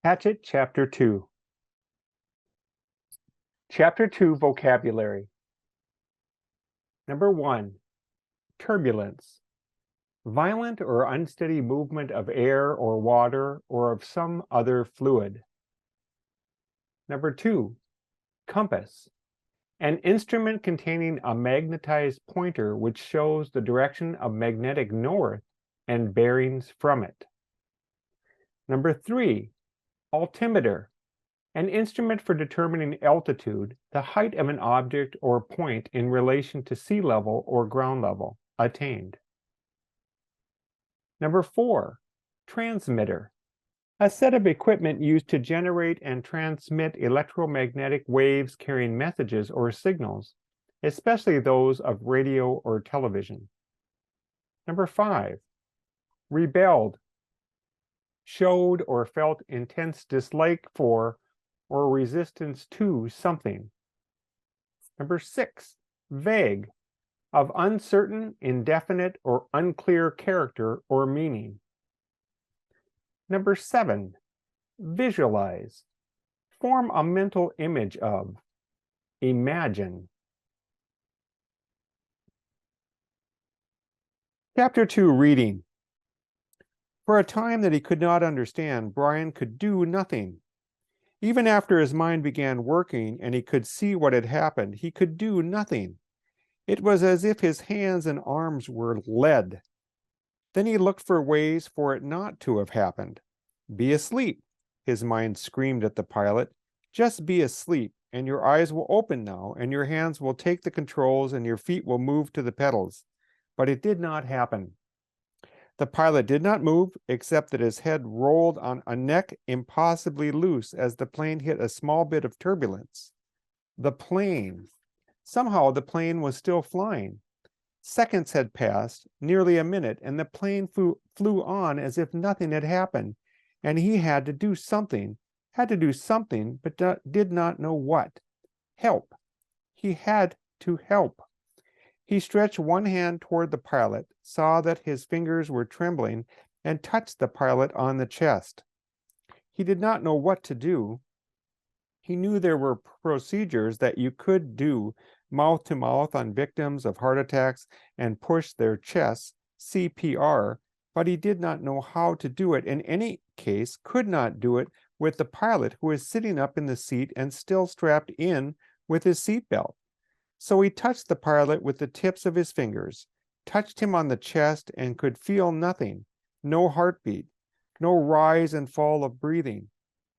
Hatchet Chapter 2. Chapter 2 Vocabulary. Number 1. Turbulence. Violent or unsteady movement of air or water or of some other fluid. Number 2. Compass. An instrument containing a magnetized pointer which shows the direction of magnetic north and bearings from it. Number 3. Altimeter. An instrument for determining altitude, the height of an object or point in relation to sea level or ground level, attained. Number 4, transmitter. A set of equipment used to generate and transmit electromagnetic waves carrying messages or signals, especially those of radio or television. Number 5, rebelled. Showed or felt intense dislike for or resistance to something. Number 6, vague, of uncertain, indefinite, or unclear character or meaning. Number 7, visualize, form a mental image of, imagine. Chapter 2, reading. For a time that he could not understand, Brian could do nothing. Even after his mind began working and he could see what had happened, he could do nothing. It was as if his hands and arms were lead. Then he looked for ways for it not to have happened. Be asleep, his mind screamed at the pilot. Just be asleep, and your eyes will open now, and your hands will take the controls, and your feet will move to the pedals. But it did not happen. The pilot did not move, except that his head rolled on a neck impossibly loose as the plane hit a small bit of turbulence. Somehow the plane was still flying. Seconds had passed, nearly a minute, and the plane flew on as if nothing had happened, and he had to do something, but did not know what. Help. He had to help. He stretched one hand toward the pilot, saw that his fingers were trembling, and touched the pilot on the chest. He did not know what to do. He knew there were procedures that you could do mouth to mouth on victims of heart attacks and push their chests, CPR, but he did not know how to do it. In any case, could not do it with the pilot who was sitting up in the seat and still strapped in with his seatbelt. So he touched the pilot with the tips of his fingers, touched him on the chest, and could feel nothing, no heartbeat, no rise and fall of breathing,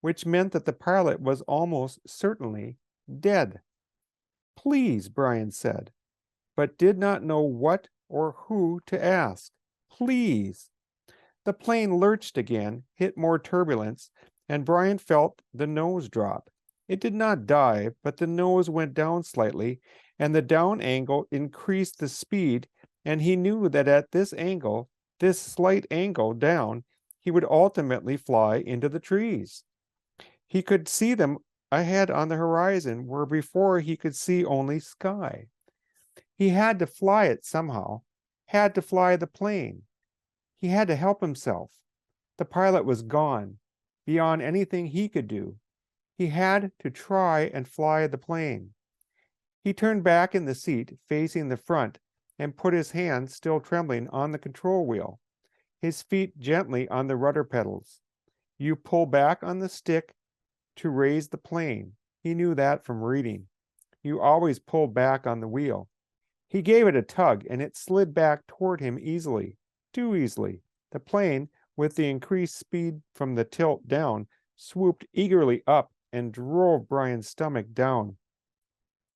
which meant that the pilot was almost certainly dead. Please, Brian said, but did not know what or who to ask. Please. The plane lurched again, hit more turbulence, and Brian felt the nose drop. It did not dive, but the nose went down slightly, and the down angle increased the speed, and he knew that at this angle, this slight angle down, he would ultimately fly into the trees. He could see them ahead on the horizon, where before he could see only sky. He had to fly it somehow, had to fly the plane. He had to help himself. The pilot was gone, beyond anything he could do. He had to try and fly the plane. He turned back in the seat, facing the front, and put his hands, still trembling, on the control wheel, his feet gently on the rudder pedals. You pull back on the stick to raise the plane. He knew that from reading. You always pull back on the wheel. He gave it a tug, and it slid back toward him easily, too easily. The plane, with the increased speed from the tilt down, swooped eagerly up and drove Brian's stomach down.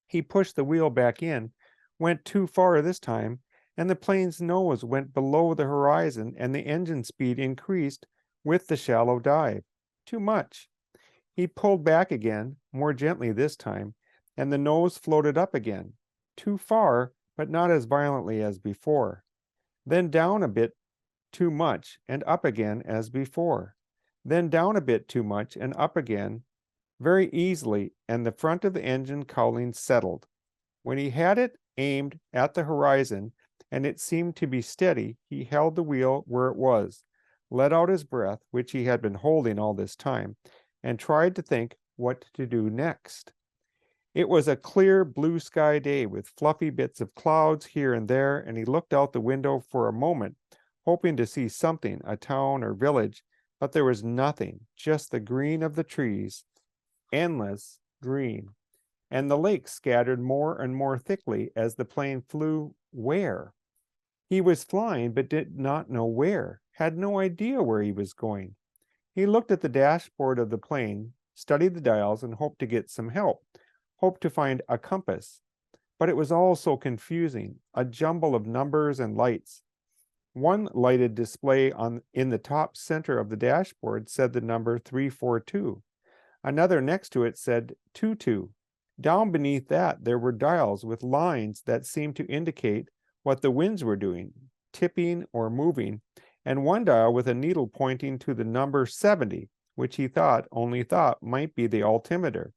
He pushed the wheel back in, went too far this time, and the plane's nose went below the horizon, and the engine speed increased with the shallow dive. Too much. He pulled back again, more gently this time, and the nose floated up again. Too far, but not as violently as before. Then down a bit too much, and up again as before. Then down a bit too much, and up again, very easily, and the front of the engine cowling settled. When he had it aimed at the horizon, and it seemed to be steady, he held the wheel where it was, let out his breath, which he had been holding all this time, and tried to think what to do next. It was a clear blue sky day with fluffy bits of clouds here and there, and he looked out the window for a moment, hoping to see something, a town or village, but there was nothing, just the green of the trees, endless green, and the lake scattered more and more thickly as the plane flew where? He was flying, but did not know where, had no idea where he was going. He looked at the dashboard of the plane, studied the dials, and hoped to get some help, hoped to find a compass. But it was all so confusing, a jumble of numbers and lights. One lighted display in the top center of the dashboard said the number 342. Another next to it said 22. Down beneath that, there were dials with lines that seemed to indicate what the winds were doing, tipping or moving, and one dial with a needle pointing to the number 70, which he only thought might be the altimeter,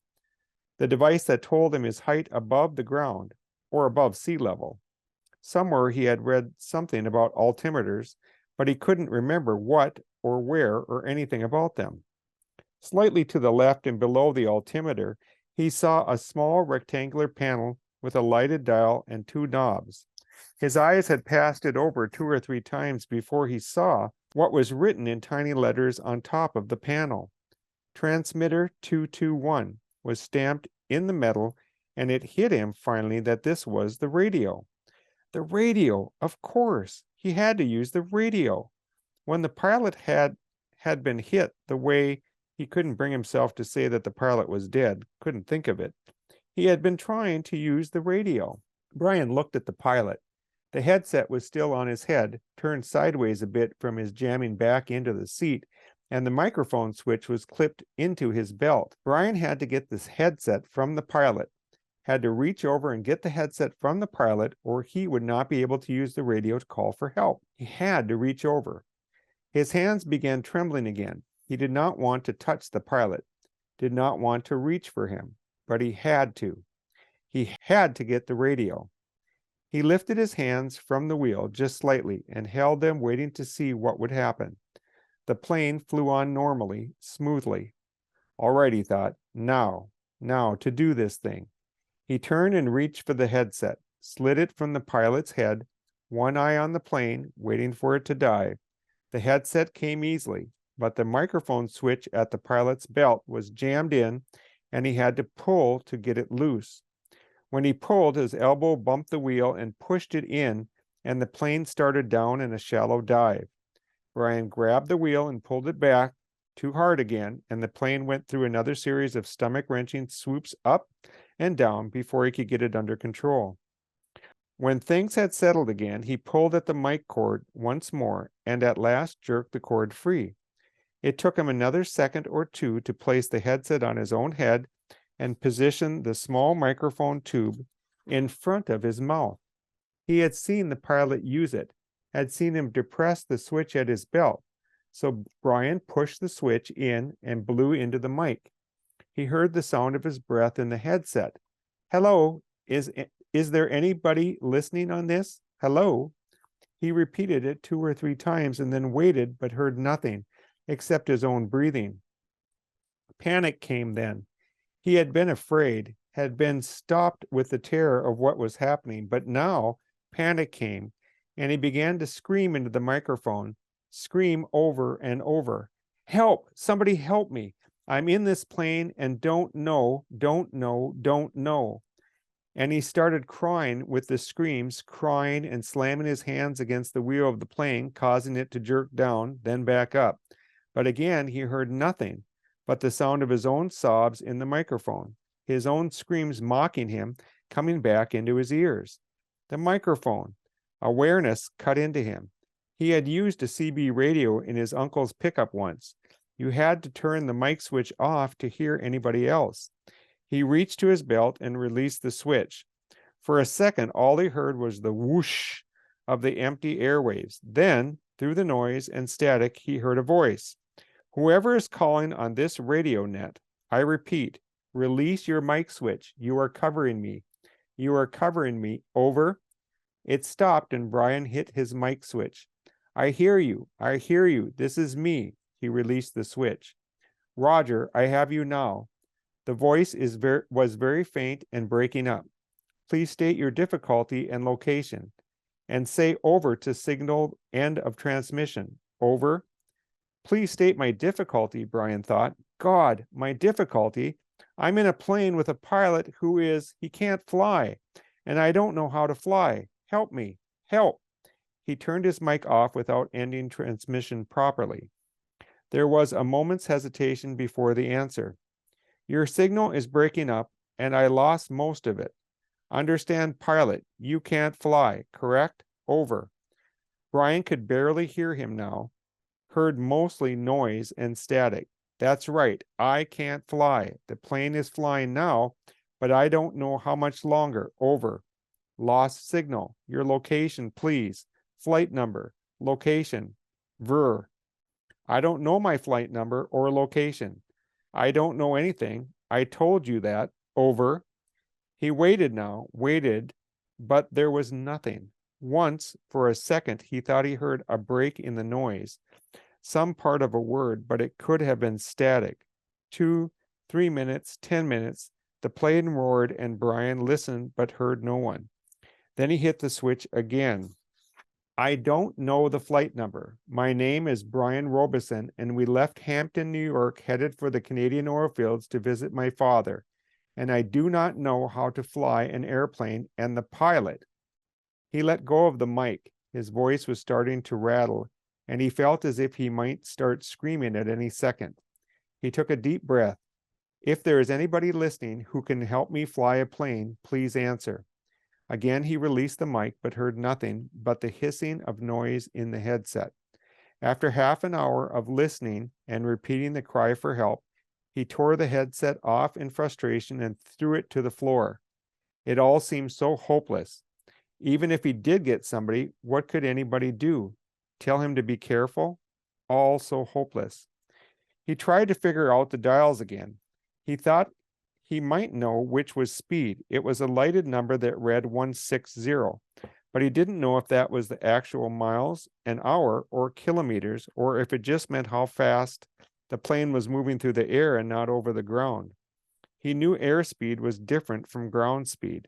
the device that told him his height above the ground, or above sea level. Somewhere he had read something about altimeters, but he couldn't remember what or where or anything about them. Slightly to the left and below the altimeter, he saw a small rectangular panel with a lighted dial and two knobs. His eyes had passed it over 2 or 3 times before he saw what was written in tiny letters on top of the panel. Transmitter 221 was stamped in the metal, and it hit him finally that this was the radio. The radio, of course. He had to use the radio. When the pilot had been hit the way he couldn't bring himself to say that the pilot was dead, couldn't think of it, he had been trying to use the radio. Brian looked at the pilot. The headset was still on his head, turned sideways a bit from his jamming back into the seat, and the microphone switch was clipped into his belt. Brian had to get this headset from the pilot, had to reach over and get the headset from the pilot, or he would not be able to use the radio to call for help. He had to reach over. His hands began trembling again. He did not want to touch the pilot, did not want to reach for him, but he had to. He had to get the radio. He lifted his hands from the wheel just slightly and held them, waiting to see what would happen. The plane flew on normally, smoothly. All right, he thought, now to do this thing. He turned and reached for the headset, slid it from the pilot's head, one eye on the plane, waiting for it to dive. The headset came easily, but the microphone switch at the pilot's belt was jammed in, and he had to pull to get it loose. When he pulled, his elbow bumped the wheel and pushed it in, and the plane started down in a shallow dive. Brian grabbed the wheel and pulled it back too hard again, and the plane went through another series of stomach-wrenching swoops up and down before he could get it under control. When things had settled again, he pulled at the mic cord once more and at last jerked the cord free. It took him another second or two to place the headset on his own head and position the small microphone tube in front of his mouth. He had seen the pilot use it, had seen him depress the switch at his belt, so Brian pushed the switch in and blew into the mic. He heard the sound of his breath in the headset. Hello, is there anybody listening on this? Hello? He repeated it 2 or 3 times and then waited but heard nothing except his own breathing. Panic came then. He had been afraid, had been stopped with the terror of what was happening, but now panic came, and he began to scream into the microphone, scream over and over. Help! Somebody help me! I'm in this plane and don't know. And he started crying with the screams, crying and slamming his hands against the wheel of the plane, causing it to jerk down, then back up. But again, he heard nothing but the sound of his own sobs in the microphone, his own screams mocking him, coming back into his ears. The microphone. Awareness cut into him. He had used a CB radio in his uncle's pickup once. You had to turn the mic switch off to hear anybody else. He reached to his belt and released the switch. For a second, all he heard was the whoosh of the empty airwaves. Then, through the noise and static, he heard a voice. Whoever is calling on this radio net, I repeat, release your mic switch. You are covering me. You are covering me. Over. It stopped and Brian hit his mic switch. I hear you. I hear you. This is me. He released the switch. Roger, I have you now. The voice was very faint and breaking up. Please state your difficulty and location. And say over to signal end of transmission. Over. Please state my difficulty, Brian thought. God, my difficulty. I'm in a plane with a pilot he can't fly, and I don't know how to fly. Help me. Help. He turned his mic off without ending transmission properly. There was a moment's hesitation before the answer. Your signal is breaking up, and I lost most of it. Understand, pilot, you can't fly, correct? Over. Brian could barely hear him now, heard mostly noise and static. That's right, I can't fly. The plane is flying now, but I don't know how much longer. Over. Lost signal. Your location, please. Flight number. Location. Ver. I don't know my flight number or location. I don't know anything. I told you that. Over. He waited now, waited, but there was nothing. Once, for a second, he thought he heard a break in the noise, some part of a word, but it could have been static. 2, 3 minutes, 10 minutes, the plane roared and Brian listened but heard no one. Then he hit the switch again. I don't know the flight number. My name is Brian Robeson, and we left Hampton, New York, headed for the Canadian oil fields to visit my father. And I do not know how to fly an airplane and the pilot. He let go of the mic. His voice was starting to rattle, and he felt as if he might start screaming at any second. He took a deep breath. If there is anybody listening who can help me fly a plane, please answer. Again, he released the mic, but heard nothing but the hissing of noise in the headset. After half an hour of listening and repeating the cry for help, he tore the headset off in frustration and threw it to the floor. It all seemed so hopeless. Even if he did get somebody, what could anybody do? Tell him to be careful? All so hopeless. He tried to figure out the dials again. He thought he might know which was speed. It was a lighted number that read 160, but he didn't know if that was the actual miles an hour or kilometers, or if it just meant how fast the plane was moving through the air and not over the ground. He knew airspeed was different from ground speed,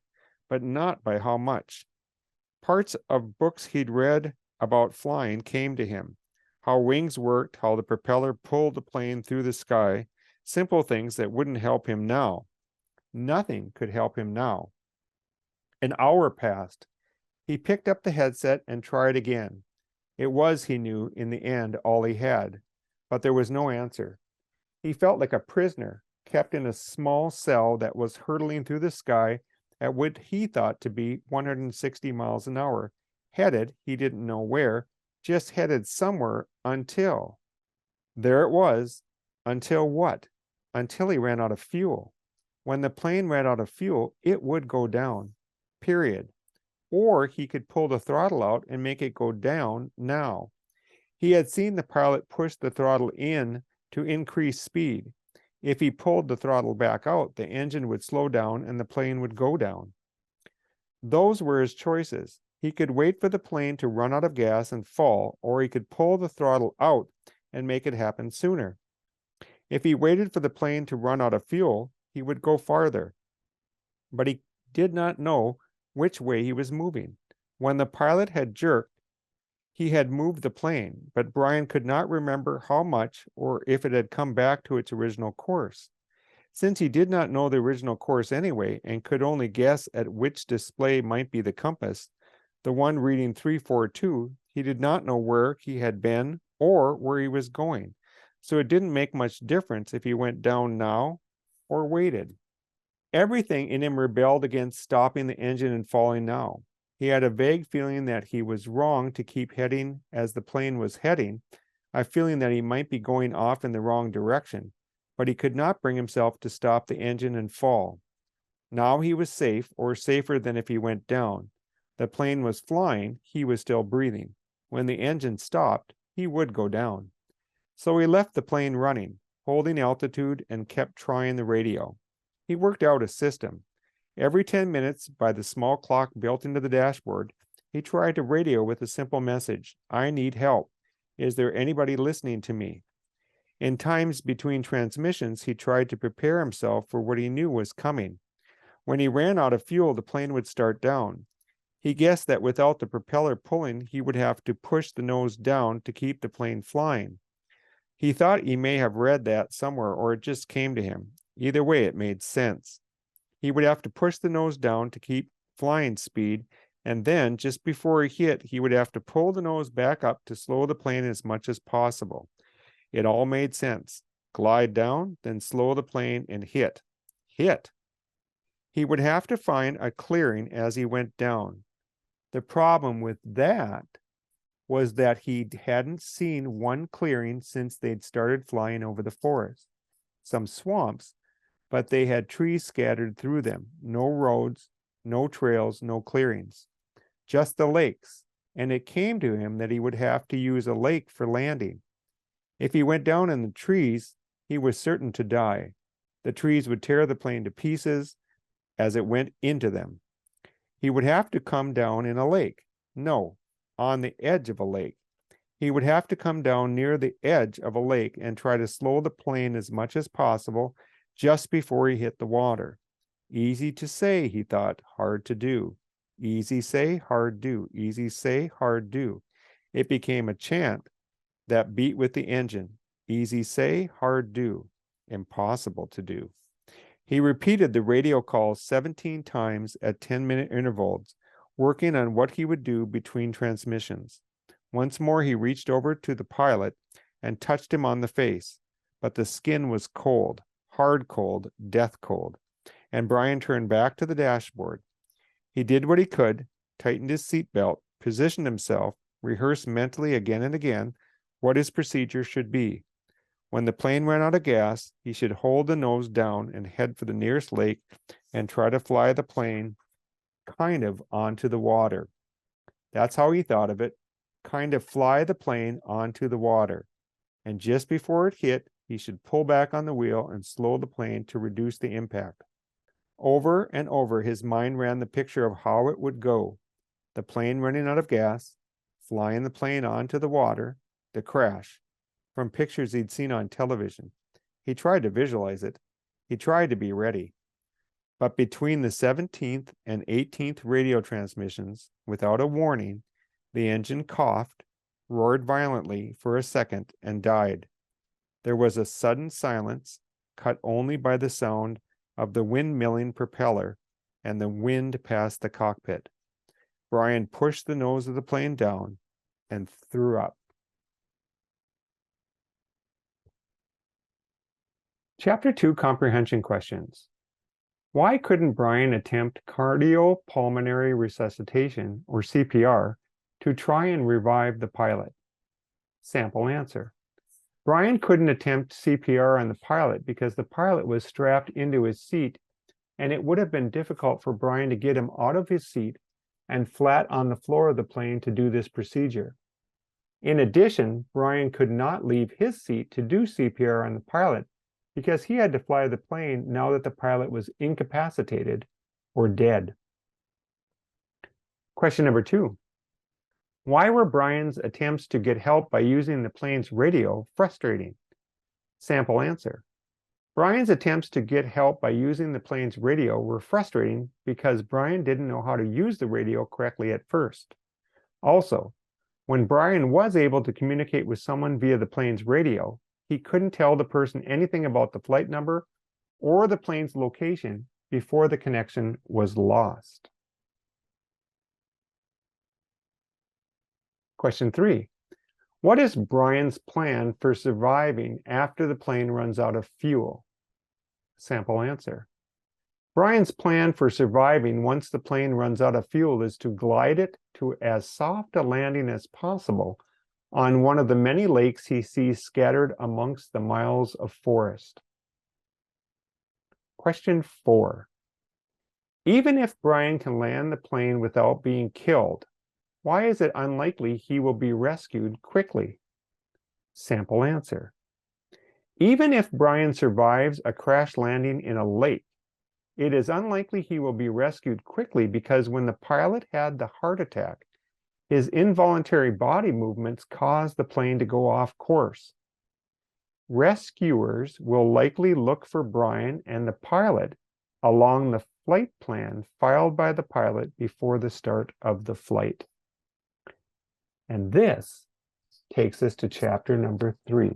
but not by how much. Parts of books he'd read about flying came to him. How wings worked, how the propeller pulled the plane through the sky, simple things that wouldn't help him now. Nothing could help him now. An hour passed. He picked up the headset and tried again. It was, he knew, in the end, all he had, but there was no answer. He felt like a prisoner, kept in a small cell that was hurtling through the sky at what he thought to be 160 miles an hour, headed, he didn't know where, just headed somewhere until. There it was. Until what? Until he ran out of fuel. When the plane ran out of fuel, it would go down. Period. Or he could pull the throttle out and make it go down now. He had seen the pilot push the throttle in to increase speed. If he pulled the throttle back out, the engine would slow down and the plane would go down. Those were his choices. He could wait for the plane to run out of gas and fall, or he could pull the throttle out and make it happen sooner. If he waited for the plane to run out of fuel, he would go farther. But he did not know which way he was moving. When the pilot had jerked, he had moved the plane, but Brian could not remember how much or if it had come back to its original course. Since he did not know the original course anyway and could only guess at which display might be the compass, the one reading 342, he did not know where he had been or where he was going. So it didn't make much difference if he went down now or waited. Everything in him rebelled against stopping the engine and falling now. He had a vague feeling that he was wrong to keep heading as the plane was heading, a feeling that he might be going off in the wrong direction, but he could not bring himself to stop the engine and fall. Now he was safe, or safer than if he went down. The plane was flying, he was still breathing. When the engine stopped, he would go down. So he left the plane running, holding altitude, and kept trying the radio. He worked out a system. Every 10 minutes, by the small clock built into the dashboard, He tried to radio with a simple message: I need help. Is there anybody listening to me? In times between transmissions, he tried to prepare himself for what he knew was coming. When he ran out of fuel, the plane would start down. He guessed that without the propeller pulling, he would have to push the nose down to keep the plane flying. He thought he may have read that somewhere, or it just came to him. Either way, it made sense. He would have to push the nose down to keep flying speed, and then, just before he hit, he would have to pull the nose back up to slow the plane as much as possible. It all made sense. Glide down, then slow the plane and hit. Hit. He would have to find a clearing as he went down. The problem with that was that he hadn't seen one clearing since they'd started flying over the forest. Some swamps, but they had trees scattered through them. No roads, no trails, no clearings. Just the lakes. And it came to him that he would have to use a lake for landing. If he went down in the trees, he was certain to die. The trees would tear the plane to pieces as it went into them. He would have to come down in a lake. No, on the edge of a lake. He would have to come down near the edge of a lake and try to slow the plane as much as possible just before he hit the water. Easy to say, he thought, hard to do. Easy say, hard do. Easy say, hard do. It became a chant that beat with the engine. Easy say, hard do. Impossible to do. He repeated the radio calls 17 times at 10-minute intervals, working on what he would do between transmissions. Once more, he reached over to the pilot and touched him on the face, but the skin was cold, hard cold, death cold, and Brian turned back to the dashboard. He did what he could, tightened his seatbelt, positioned himself, rehearsed mentally again and again what his procedure should be. When the plane ran out of gas, he should hold the nose down and head for the nearest lake and try to fly the plane kind of onto the water. That's how he thought of it, kind of fly the plane onto the water. And just before it hit, he should pull back on the wheel and slow the plane to reduce the impact. Over and over, his mind ran the picture of how it would go. The plane running out of gas, flying the plane onto the water, the crash, from pictures he'd seen on television. He tried to visualize it. He tried to be ready. But between the 17th and 18th radio transmissions, without a warning, the engine coughed, roared violently for a second, and died. There was a sudden silence, cut only by the sound of the windmilling propeller and the wind past the cockpit. Brian pushed the nose of the plane down and threw up. Chapter 2, Comprehension Questions. Why couldn't Brian attempt cardiopulmonary resuscitation, or CPR, to try and revive the pilot? Sample answer. Brian couldn't attempt CPR on the pilot because the pilot was strapped into his seat, and it would have been difficult for Brian to get him out of his seat and flat on the floor of the plane to do this procedure. In addition, Brian could not leave his seat to do CPR on the pilot because he had to fly the plane now that the pilot was incapacitated or dead. Question number 2. Why were Brian's attempts to get help by using the plane's radio frustrating? Sample answer. Brian's attempts to get help by using the plane's radio were frustrating because Brian didn't know how to use the radio correctly at first. Also, when Brian was able to communicate with someone via the plane's radio, he couldn't tell the person anything about the flight number or the plane's location before the connection was lost. Question 3. What is Brian's plan for surviving after the plane runs out of fuel? Sample answer. Brian's plan for surviving once the plane runs out of fuel is to glide it to as soft a landing as possible on one of the many lakes he sees scattered amongst the miles of forest. Question 4. Even if Brian can land the plane without being killed, why is it unlikely he will be rescued quickly? Sample answer. Even if Brian survives a crash landing in a lake, it is unlikely he will be rescued quickly because when the pilot had the heart attack, His involuntary body movements caused the plane to go off course. Rescuers will likely look for Brian and the pilot along the flight plan filed by the pilot before the start of the flight. And this takes us to chapter number 3.